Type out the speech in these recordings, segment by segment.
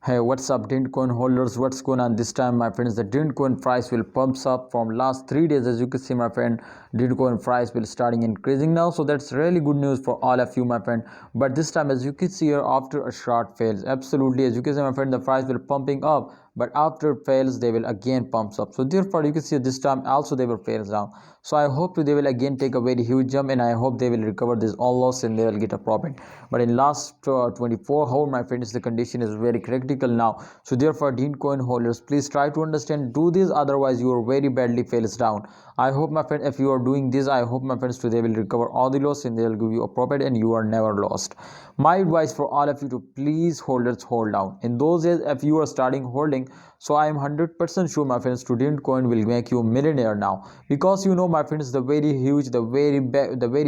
Hey, what's up, Dent coin holders? What's going on this time, my friends? The Dent coin price will pumps up from last 3 days. As you can see, my friend, Dent coin price will starting increasing now. So that's really good news for all of you, my friend. But this time, as you can see here, after a short fails, absolutely, as you can see, my friend, the price will pumping up. But after fails, they will again pumps up. So therefore, you can see this time also they will fails down. So I hope they will again take a very huge jump, and I hope they will recover this all loss and they will get a profit. But in last 24 hours, my friends, the condition is very critical now. So therefore, Dent coin holders, please try to understand, do this, otherwise you are very badly fails down. I hope, my friend, if you are doing this, I hope, my friends, today will recover all the loss and they will give you a profit and you are never lost. My advice for all of you to please holders hold down. In those days, if you are starting holding, so I am 100% sure, my friends, Dent coin will make you a millionaire now, because you know, my friends, the very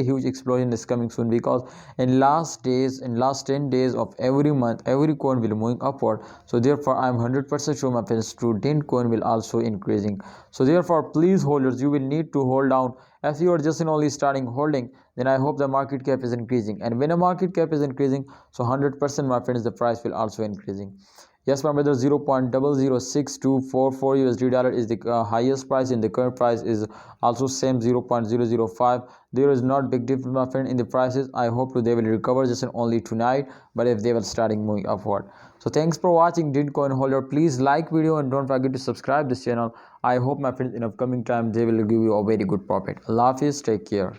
huge explosion is coming soon. Because in last 10 days of every month, every coin will moving upward. So therefore, I am 100% sure, my friends, Dent coin will also increasing. So therefore, please holders, you will need to hold down. If you are just in only starting holding, then I hope the market cap is increasing, and when a market cap is increasing, so 100%, my friends, the price will also increasing. Yes, my brother, 0.006244 USD dollar is the highest price, and the current price is also same 0.005. There is not big difference, my friend, in the prices. I hope they will recover just only tonight, but if they will starting moving upward. So thanks for watching, Dent coin holder. Please like video and don't forget to subscribe this channel. I hope, my friends, in upcoming time they will give you a very good profit. Allah Hafiz, take care.